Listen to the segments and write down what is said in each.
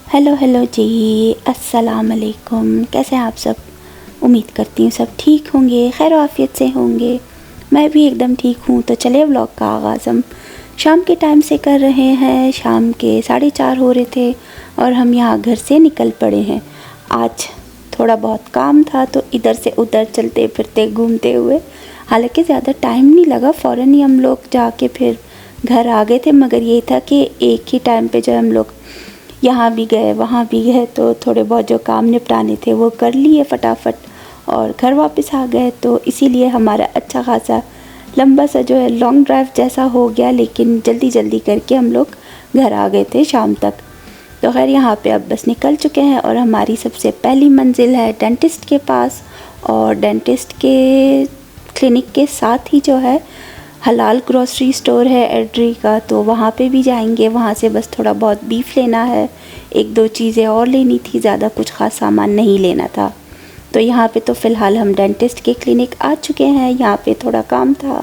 Hello hello जी, अस्सलाम वालेकुम। कैसे हैं आप सब? उम्मीद करती हूँ सब ठीक होंगे, खैर आफियत से होंगे। मैं भी एकदम ठीक हूँ। तो चलिए व्लॉग का आगाज़ हम शाम के टाइम से कर रहे हैं। शाम के 4:30 हो रहे थे और हम यहाँ घर से निकल पड़े हैं। आज थोड़ा बहुत काम था तो इधर से उधर चलते फिरते घूमते हुए, हालांकि ज़्यादा टाइम नहीं लगा, फ़ौरन ही हम लोग जाके फिर घर आ गए थे। मगर ये था कि एक ही टाइम पे जो हम लोग यहाँ भी गए वहाँ भी गए तो थोड़े बहुत जो काम निपटाने थे वो कर लिए फटाफट और घर वापस आ गए। तो इसीलिए हमारा अच्छा खासा लंबा सा जो है लॉन्ग ड्राइव जैसा हो गया, लेकिन जल्दी जल्दी करके हम लोग घर आ गए थे शाम तक। तो खैर यहाँ पे अब बस निकल चुके हैं और हमारी सबसे पहली मंजिल है डेंटिस्ट के पास। और डेंटिस्ट के क्लिनिक के साथ ही जो है हलाल ग्रोसरी स्टोर है एड्री का, तो वहाँ पे भी जाएंगे। वहाँ से बस थोड़ा बहुत बीफ लेना है, एक दो चीज़ें और लेनी थी, ज़्यादा कुछ ख़ास सामान नहीं लेना था। तो यहाँ पे तो फ़िलहाल हम डेंटिस्ट के क्लिनिक आ चुके हैं। यहाँ पे थोड़ा काम था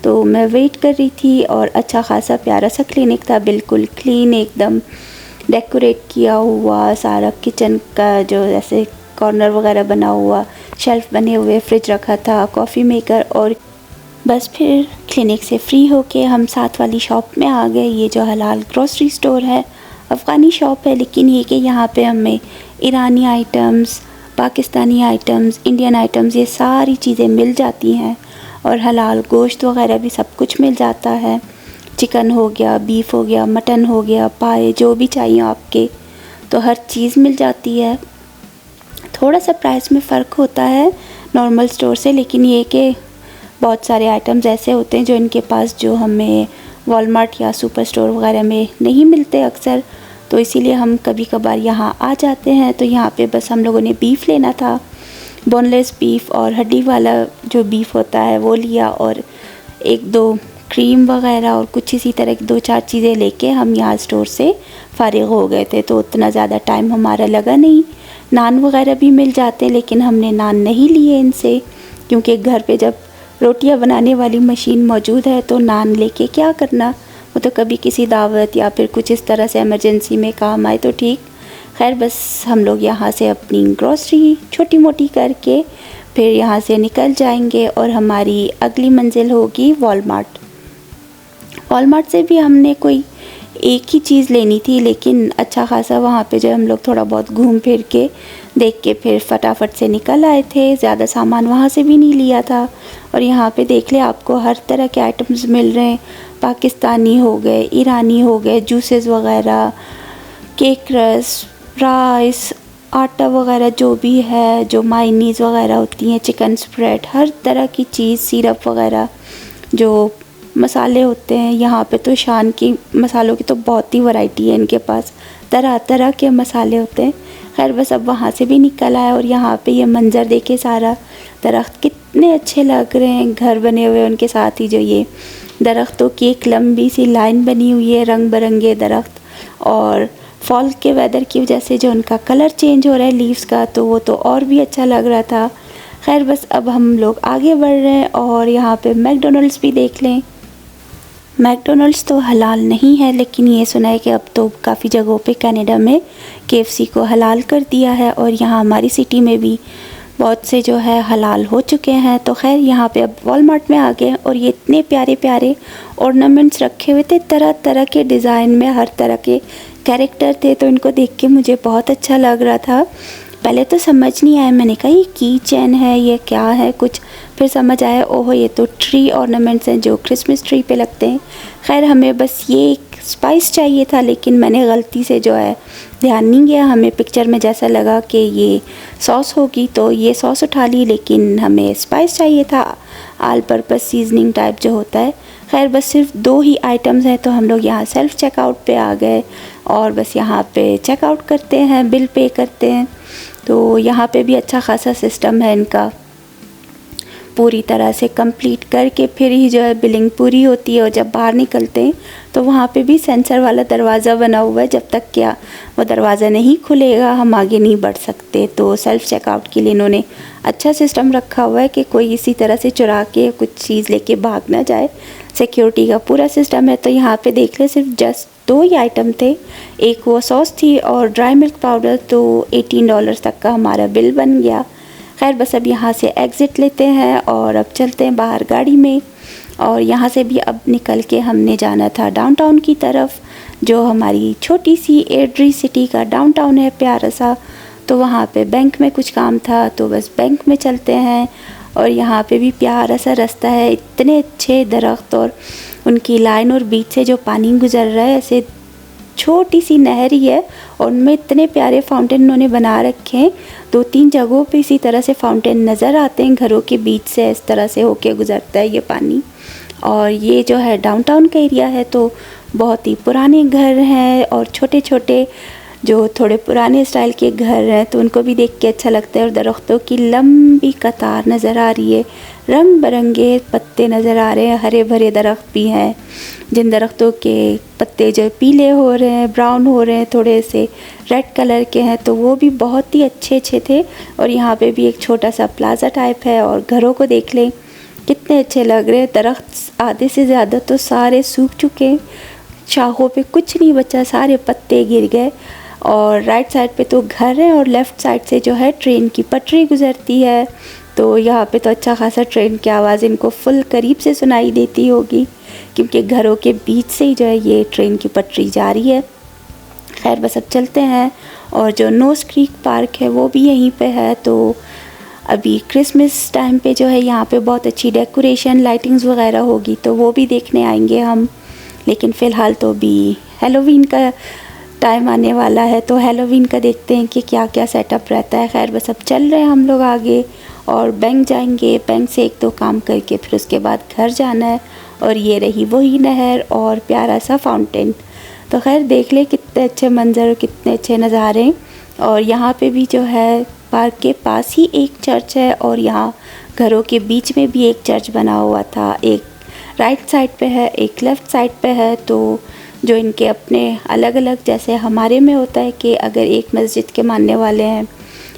तो मैं वेट कर रही थी और अच्छा खासा प्यारा सा क्लिनिक था, बिल्कुल क्लीन, एकदम डेकोरेट किया हुआ सारा। किचन का जो ऐसे कॉर्नर वगैरह बना हुआ, शेल्फ़ बने हुए, फ्रिज रखा था, कॉफ़ी मेकर। और बस फिर क्लिनिक से फ्री होके हम साथ वाली शॉप में आ गए। ये जो हलाल ग्रोसरी स्टोर है अफ़गानी शॉप है, लेकिन ये कि यहाँ पे हमें ईरानी items, Pakistani items, Indian items, ये सारी चीज़ें मिल जाती हैं। और हलाल गोश्त वगैरह भी सब कुछ मिल जाता है। चिकन हो गया, बीफ हो गया, मटन हो गया, पाए, जो भी चाहिए आपके, तो हर चीज़ मिल जाती है। थोड़ा सा प्राइस में फ़र्क होता है नॉर्मल स्टोर से, लेकिन ये कि बहुत सारे आइटम्स ऐसे होते हैं जो इनके पास जो हमें वॉलमार्ट या सुपर स्टोर वगैरह में नहीं मिलते अक्सर, तो इसीलिए हम कभी कभार यहाँ आ जाते हैं। तो यहाँ पे बस हम लोगों ने बीफ लेना था, बोनलेस बीफ और हड्डी वाला जो बीफ होता है वो लिया, और एक दो क्रीम वगैरह और कुछ इसी तरह की दो चार चीज़ें लेके हम यहाँ स्टोर से फ़ारिग हो गए थे। तो उतना ज़्यादा टाइम हमारा लगा नहीं। नान वगैरह भी मिल जाते हैं, लेकिन हमने नान नहीं लिए इनसे, क्योंकि घर पे जब रोटियां बनाने वाली मशीन मौजूद है तो नान लेके क्या करना। वो तो कभी किसी दावत या फिर कुछ इस तरह से इमरजेंसी में काम आए तो ठीक। खैर बस हम लोग यहाँ से अपनी ग्रॉसरी छोटी मोटी करके फिर यहाँ से निकल जाएंगे और हमारी अगली मंजिल होगी वॉलमार्ट। वॉलमार्ट से भी हमने कोई एक ही चीज़ लेनी थी, लेकिन अच्छा खासा वहाँ पे जो हम लोग थोड़ा बहुत घूम फिर के देख के फिर फटाफट से निकल आए थे। ज़्यादा सामान वहाँ से भी नहीं लिया था। और यहाँ पे देख ले, आपको हर तरह के आइटम्स मिल रहे हैं। पाकिस्तानी हो गए, ईरानी हो गए, जूसेस वगैरह, केक रस, राइस, आटा वगैरह जो भी है, जो मायनीज़ वगैरह होती हैं, चिकन स्प्रेड, हर तरह की चीज़, सिरप वगैरह, जो मसाले होते हैं यहाँ पे, तो शान की मसालों की तो बहुत ही वैरायटी है इनके पास, तरह तरह के मसाले होते हैं। खैर बस अब वहाँ से भी निकल आया और यहाँ पे ये मंज़र देखे, सारा दरख्त कितने अच्छे लग रहे हैं, घर बने हुए उनके साथ ही जो ये दरख्तों की एक लंबी सी लाइन बनी हुई है, रंग बिरंगे दरख्त। और फॉल के वेदर की वजह से जो उनका कलर चेंज हो रहा है लीव्स का, तो वो तो और भी अच्छा लग रहा था। खैर बस अब हम लोग आगे बढ़ रहे हैं और यहाँ पे मैकडोनल्ड्स भी देख लें। मैकडोनल्ड्स तो हलाल नहीं है, लेकिन ये सुना है कि अब तो काफ़ी जगहों पे कनाडा में केएफसी को हलाल कर दिया है और यहाँ हमारी सिटी में भी बहुत से जो है हलाल हो चुके हैं। तो खैर यहाँ पे अब वॉलमार्ट में आ गए और ये इतने प्यारे प्यारे ऑर्नामेंट्स रखे हुए थे, तरह तरह के डिज़ाइन में, हर तरह के कैरेक्टर थे। तो इनको देख के मुझे बहुत अच्छा लग रहा था। पहले तो समझ नहीं आया, मैंने कहा ये की चेन है, ये क्या है कुछ, फिर समझ आया ओहो ये तो ट्री ऑर्नामेंट्स हैं जो क्रिसमस ट्री पे लगते हैं। खैर हमें बस ये एक स्पाइस चाहिए था, लेकिन मैंने गलती से जो है ध्यान नहीं गया, हमें पिक्चर में जैसा लगा कि ये सॉस होगी तो ये सॉस उठा ली, लेकिन हमें स्पाइस चाहिए था, ऑल पर्पस सीजनिंग टाइप जो होता है। खैर बस सिर्फ दो ही आइटम्स हैं तो हम लोग यहाँ सेल्फ़ चेकआउट पे आ गए और बस यहाँ पे चेकआउट करते हैं, बिल पे करते हैं। तो यहाँ पे भी अच्छा खासा सिस्टम है इनका, पूरी तरह से कंप्लीट करके फिर ही जो है बिलिंग पूरी होती है। और जब बाहर निकलते हैं तो वहाँ पे भी सेंसर वाला दरवाज़ा बना हुआ है, जब तक क्या वो दरवाज़ा नहीं खुलेगा हम आगे नहीं बढ़ सकते। तो सेल्फ़ चेकआउट के लिए इन्होंने अच्छा सिस्टम रखा हुआ है कि कोई इसी तरह से चुरा के कुछ चीज़ लेके भाग ना जाए। सिक्योरिटी का पूरा सिस्टम है। तो यहाँ पे देख ले सिर्फ जस्ट 2 ही आइटम थे, एक वो सॉस थी और ड्राई मिल्क पाउडर। तो $18 तक का हमारा बिल बन गया। खैर बस अब यहाँ से एग्ज़िट लेते हैं और अब चलते हैं बाहर गाड़ी में। और यहाँ से भी अब निकल के हमने जाना था डाउनटाउन की तरफ, जो हमारी छोटी सी एड्री सिटी का डाउनटाउन है प्यारा सा। तो वहाँ पे बैंक में कुछ काम था, तो बस बैंक में चलते हैं। और यहाँ पे भी प्यारा सा रास्ता है, इतने अच्छे दरख्त और उनकी लाइन और बीच से जो पानी गुजर रहा है, ऐसे छोटी सी नहर ही है और उनमें इतने प्यारे फाउंटेन उन्होंने बना रखे हैं। 2-3 जगहों पे इसी तरह से फाउंटेन नज़र आते हैं, घरों के बीच से इस तरह से होके गुजरता है ये पानी। और ये जो है डाउनटाउन का एरिया है, तो बहुत ही पुराने घर हैं और छोटे छोटे जो थोड़े पुराने स्टाइल के घर हैं, तो उनको भी देख के अच्छा लगता है। और दरख्तों की लंबी कतार नज़र आ रही है, रंग बिरंगे पत्ते नज़र आ रहे हैं, हरे भरे दरख्त भी हैं, जिन दरख्तों के पत्ते जो पीले हो रहे हैं, ब्राउन हो रहे हैं, थोड़े से रेड कलर के हैं, तो वो भी बहुत ही अच्छे अच्छे थे। और यहाँ पे भी एक छोटा सा प्लाजा टाइप है और घरों को देख लें कितने अच्छे लग रहे हैं। दरख्त आधे से ज़्यादा तो सारे सूख चुके हैं, शाखों पे कुछ नहीं बचा, सारे पत्ते गिर गए। और राइट साइड पे तो घर है और लेफ़्ट साइड से जो है ट्रेन की पटरी गुज़रती है। तो यहाँ पे तो अच्छा खासा ट्रेन की आवाज़ इनको फुल करीब से सुनाई देती होगी, क्योंकि घरों के बीच से ही जो है ये ट्रेन की पटरी जा रही है। खैर बस अब चलते हैं। और जो नोज़ क्रीक पार्क है वो भी यहीं पे है। तो अभी क्रिसमस टाइम पे जो है यहाँ पे बहुत अच्छी डेकोरेशन लाइटिंग्स वगैरह होगी, तो वो भी देखने आएंगे हम। लेकिन फ़िलहाल तो अभी हेलोवीन का टाइम आने वाला है, तो हेलोवीन का देखते हैं कि क्या क्या सेटअप रहता है। खैर बस अब चल रहे हैं हम लोग आगे और बैंक जाएंगे, बैंक से 1-2 काम करके फिर उसके बाद घर जाना है। और ये रही वही नहर और प्यारा सा फाउंटेन। तो खैर देख ले कितने अच्छे मंजर और कितने अच्छे नज़ारे। और यहाँ पे भी जो है पार्क के पास ही एक चर्च है और यहाँ घरों के बीच में भी एक चर्च बना हुआ था, एक राइट साइड पे है, एक लेफ़्ट साइड पे है। तो जो इनके अपने अलग अलग, जैसे हमारे में होता है कि अगर एक मस्जिद के मानने वाले हैं,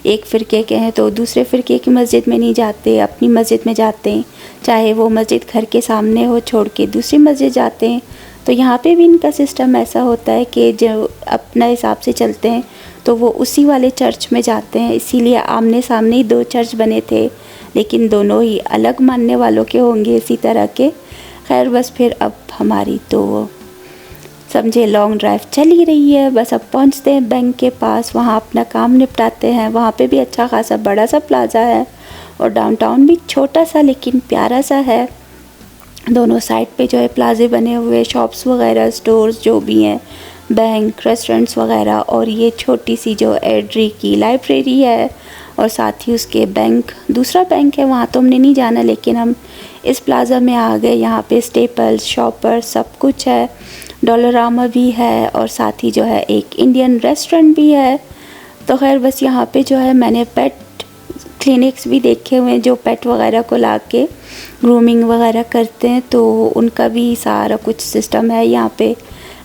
एक फ़िरके के हैं, तो दूसरे फ़िरके की मस्जिद में नहीं जाते, अपनी मस्जिद में जाते हैं, चाहे वो मस्जिद घर के सामने हो छोड़ के दूसरी मस्जिद जाते हैं। तो यहाँ पे भी इनका सिस्टम ऐसा होता है कि जो अपना हिसाब से चलते हैं तो वो उसी वाले चर्च में जाते हैं। इसीलिए आमने सामने ही 2 चर्च बने थे, लेकिन दोनों ही अलग मानने वालों के होंगे इसी तरह के। खैर बस फिर अब हमारी तो समझे लॉन्ग ड्राइव चल ही रही है। बस अब पहुंचते हैं बैंक के पास, वहाँ अपना काम निपटाते हैं। वहाँ पे भी अच्छा खासा बड़ा सा प्लाज़ा है और डाउनटाउन भी छोटा सा लेकिन प्यारा सा है। दोनों साइड पे जो है प्लाजे बने हुए, शॉप्स वगैरह, स्टोर्स जो भी हैं, बैंक, रेस्टोरेंट्स वगैरह। और ये छोटी सी जो एड्री की लाइब्रेरी है और साथ ही उसके बैंक, दूसरा बैंक है, वहाँ तो हमने नहीं जाना, लेकिन हम इस प्लाज़ा में आ गए। यहाँ पे स्टेपल्स, शॉपर, सब कुछ है, डॉलरामा भी है और साथ ही जो है एक इंडियन रेस्टोरेंट भी है। तो खैर बस यहाँ पे जो है मैंने पेट क्लिनिक्स भी देखे हुए हैं, जो पेट वगैरह को ला के ग्रूमिंग वगैरह करते हैं, तो उनका भी सारा कुछ सिस्टम है यहाँ पे।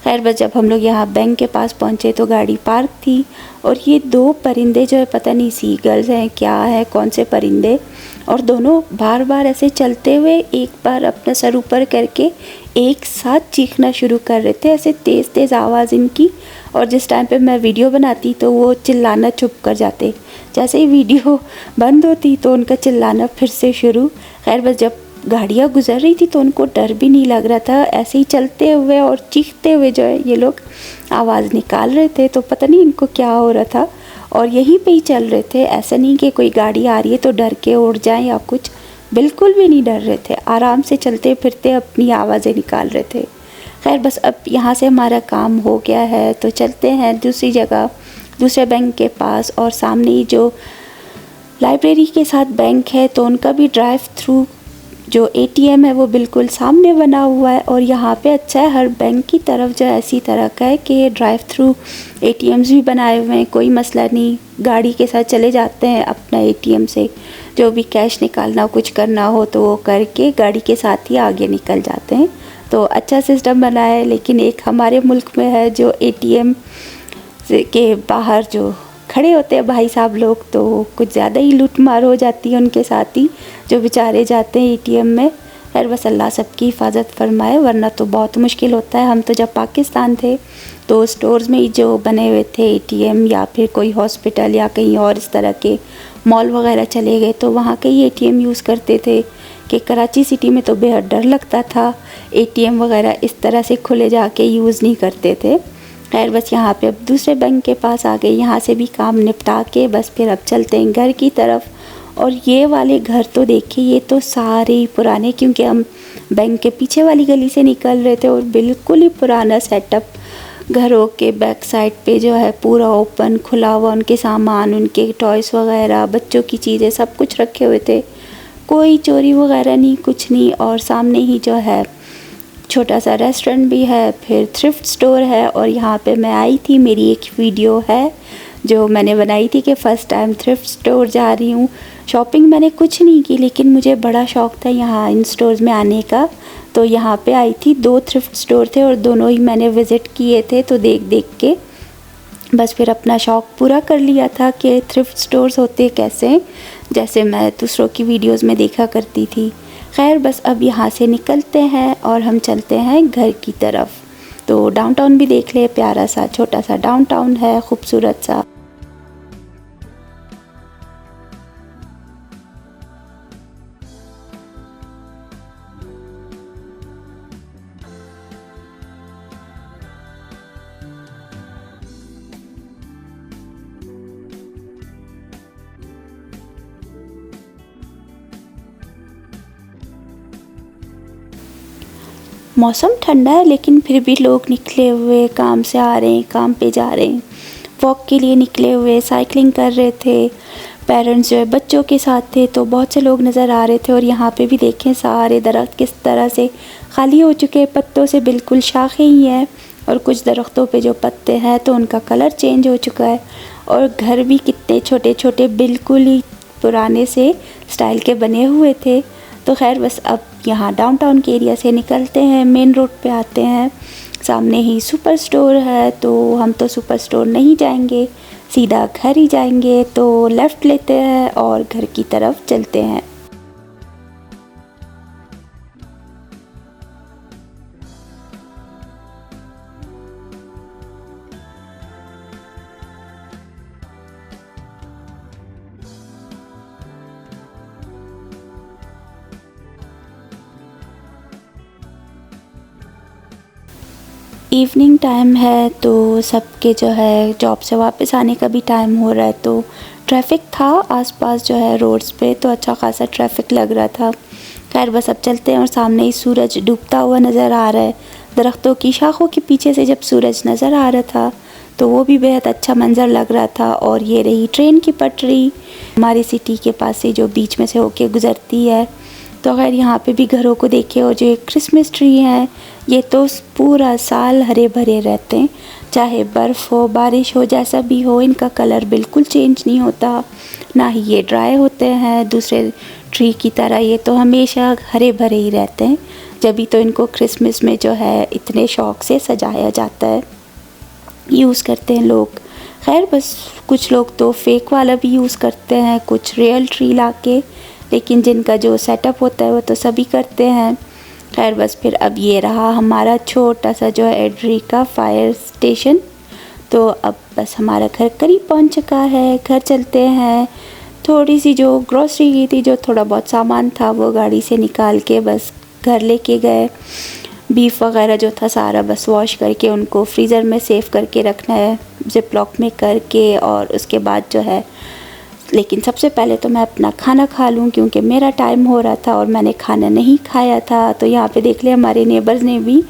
खैर बस जब हम लोग यहाँ बैंक के पास पहुँचे तो गाड़ी पार्क थी और ये 2 परिंदे जो है, पता नहीं सीगल्स हैं क्या है, कौन से परिंदे, और दोनों बार बार ऐसे चलते हुए एक बार अपना सर ऊपर करके एक साथ चीखना शुरू कर रहे थे, ऐसे तेज़ तेज़ आवाज़ इनकी। और जिस टाइम पे मैं वीडियो बनाती तो वो चिल्लाना चुप कर जाते, जैसे ही वीडियो बंद होती तो उनका चिल्लाना फिर से शुरू। खैर बस जब गाड़ियाँ गुजर रही थी तो उनको डर भी नहीं लग रहा था, ऐसे ही चलते हुए और चीखते हुए जो है ये लोग आवाज़ निकाल रहे थे। तो पता नहीं इनको क्या हो रहा था, और यहीं पे ही चल रहे थे, ऐसा नहीं कि कोई गाड़ी आ रही है तो डर के उड़ जाएं या कुछ, बिल्कुल भी नहीं डर रहे थे, आराम से चलते फिरते अपनी आवाज़ें निकाल रहे थे। खैर बस अब यहाँ से हमारा काम हो गया है, तो चलते हैं दूसरी जगह, दूसरे बैंक के पास। और सामने ही जो लाइब्रेरी के साथ बैंक है, तो उनका भी ड्राइव थ्रू जो ATM है वो बिल्कुल सामने बना हुआ है। और यहाँ पे अच्छा है, हर बैंक की तरफ जो ऐसी तरह का है कि ड्राइव थ्रू ATMs भी बनाए हुए हैं, कोई मसला नहीं, गाड़ी के साथ चले जाते हैं अपना ATM से जो भी कैश निकालना कुछ करना हो तो वो करके गाड़ी के साथ ही आगे निकल जाते हैं। तो अच्छा सिस्टम बना है। लेकिन एक हमारे मुल्क में है जो ATM के बाहर जो खड़े होते हैं भाई साहब लोग, तो कुछ ज़्यादा ही लूट मार हो जाती है उनके साथ ही, जो बेचारे जाते हैं ATM में। खैर बस अल्लाह सबकी हिफाजत फरमाए, वरना तो बहुत मुश्किल होता है। हम तो जब पाकिस्तान थे तो स्टोर्स में ही जो बने हुए थे एटीएम, या फिर कोई हॉस्पिटल या कहीं और इस तरह के मॉल वगैरह चले गए तो वहाँ के ही एटीएम यूज़ करते थे। कि कराची सिटी में तो बेहद डर लगता था, एटीएम वगैरह इस तरह से खुले जाके यूज़ नहीं करते थे। खैर बस यहाँ पे अब दूसरे बैंक के पास आ गए, यहाँ से भी काम निपटा के बस फिर अब चलते हैं घर की तरफ। और ये वाले घर तो देखिए, ये तो सारे ही पुराने, क्योंकि हम बैंक के पीछे वाली गली से निकल रहे थे और बिल्कुल ही पुराना सेटअप। घरों के बैक साइड पे जो है पूरा ओपन खुला हुआ, उनके सामान, उनके टॉयस वगैरह, बच्चों की चीज़ें सब कुछ रखे हुए थे, कोई चोरी वगैरह नहीं, कुछ नहीं। और सामने ही जो है छोटा सा रेस्टोरेंट भी है, फिर थ्रिफ्ट स्टोर है। और यहाँ पे मैं आई थी, मेरी एक वीडियो है जो मैंने बनाई थी कि फ़र्स्ट टाइम थ्रिफ्ट स्टोर जा रही हूँ। शॉपिंग मैंने कुछ नहीं की, लेकिन मुझे बड़ा शौक़ था यहाँ इन स्टोर्स में आने का। तो यहाँ पे आई थी, 2 थ्रिफ्ट स्टोर थे और दोनों ही मैंने विज़िट किए थे। तो देख देख के बस फिर अपना शौक़ पूरा कर लिया था कि थ्रिफ्ट स्टोर्स होते कैसे, जैसे मैं दूसरों की वीडियोस में देखा करती थी। खैर बस अब यहाँ से निकलते हैं और हम चलते हैं घर की तरफ। तो डाउनटाउन भी देख ले, प्यारा सा छोटा सा डाउनटाउन है, खूबसूरत सा। मौसम ठंडा है, लेकिन फिर भी लोग निकले हुए, काम से आ रहे हैं, काम पे जा रहे हैं, वॉक के लिए निकले हुए, साइकिलिंग कर रहे थे। पेरेंट्स जो है बच्चों के साथ थे, तो बहुत से लोग नज़र आ रहे थे। और यहाँ पे भी देखें सारे दरख्त किस तरह से खाली हो चुके हैं, पत्तों से बिल्कुल शाखें ही हैं। और कुछ दरख्तों पे जो पत्ते हैं तो उनका कलर चेंज हो चुका है। और घर भी कितने छोटे छोटे, बिल्कुल ही पुराने से स्टाइल के बने हुए थे। तो खैर बस अब यहाँ डाउनटाउन के एरिया से निकलते हैं, मेन रोड पे आते हैं। सामने ही सुपर स्टोर है, तो हम तो सुपर स्टोर नहीं जाएंगे, सीधा घर ही जाएंगे। तो लेफ़्ट लेते हैं और घर की तरफ चलते हैं। इवनिंग टाइम है, तो सबके जो है जॉब से वापस आने का भी टाइम हो रहा है। तो ट्रैफिक था आसपास जो है रोड्स पे, तो अच्छा खासा ट्रैफिक लग रहा था। खैर बस अब चलते हैं। और सामने ही सूरज डूबता हुआ नज़र आ रहा है, दरख्तों की शाखों के पीछे से जब सूरज नज़र आ रहा था तो वो भी बेहद अच्छा मंज़र लग रहा था। और ये रही ट्रेन की पटरी हमारी सिटी के पास से जो बीच में से होके गुज़रती है। तो अगर यहाँ पे भी घरों को देखे, और जो एक क्रिसमस ट्री है, ये तो पूरा साल हरे भरे रहते हैं, चाहे बर्फ़ हो, बारिश हो, जैसा भी हो, इनका कलर बिल्कुल चेंज नहीं होता, ना ही ये ड्राई होते हैं दूसरे ट्री की तरह। ये तो हमेशा हरे भरे ही रहते हैं, जभी तो इनको क्रिसमस में जो है इतने शौक़ से सजाया जाता है, यूज़ करते हैं लोग। खैर बस कुछ लोग तो फेक वाला भी यूज़ करते हैं, कुछ रियल ट्री लाके, लेकिन जिनका जो सेटअप होता है वो तो सभी करते हैं। खैर बस फिर अब ये रहा हमारा छोटा सा जो है एड्री का फायर स्टेशन। तो अब बस हमारा घर करीब पहुंच चुका है, घर चलते हैं। थोड़ी सी जो ग्रॉसरी की थी, जो थोड़ा बहुत सामान था, वो गाड़ी से निकाल के बस घर लेके गए। बीफ वगैरह जो था सारा बस वॉश करके उनको फ्रीज़र में सेव करके रखना है, ज़िप लॉक में करके। और उसके बाद जो है, लेकिन सबसे पहले तो मैं अपना खाना खा लूँ, क्योंकि मेरा टाइम हो रहा था और मैंने खाना नहीं खाया था। तो यहाँ पे देख लिया हमारे नेबर्स ने भी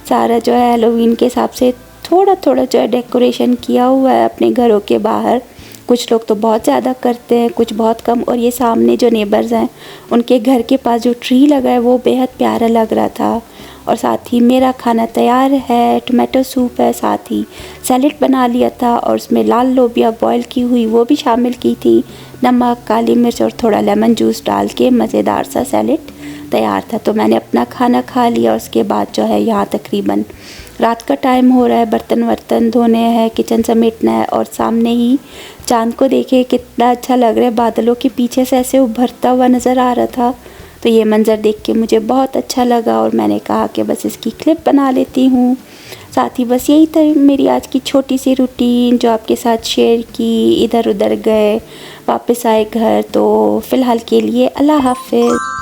सारा जो है हैलोवीन के हिसाब से थोड़ा थोड़ा जो है डेकोरेशन किया हुआ है अपने घरों के बाहर। कुछ लोग तो बहुत ज़्यादा करते हैं, कुछ बहुत कम। और ये सामने जो नेबर्स हैं, उनके घर के पास जो ट्री लगा है वो बेहद प्यारा लग रहा था। और साथ ही मेरा खाना तैयार है, टमाटो सूप है, साथ ही सैलेड बना लिया था और उसमें लाल लोबिया बॉईल की हुई वो भी शामिल की थी, नमक, काली मिर्च और थोड़ा लेमन जूस डाल के मज़ेदार सा सैलेड तैयार था। तो मैंने अपना खाना खा लिया। उसके बाद जो है यहाँ तकरीबन रात का टाइम हो रहा है, बर्तन वर्तन धोने हैं, किचन समेटना है। और सामने ही चाँद को देखे कितना अच्छा लग रहा है, बादलों के पीछे से ऐसे उभरता हुआ नज़र आ रहा था। तो तो ये मंज़र देख के मुझे बहुत अच्छा लगा और मैंने कहा कि बस इसकी क्लिप बना लेती हूँ। साथ ही बस यही था मेरी आज की छोटी सी रूटीन जो आपके साथ शेयर की। इधर उधर गए, वापस आए घर, तो फ़िलहाल के लिए अल्लाह हाफ़िज़।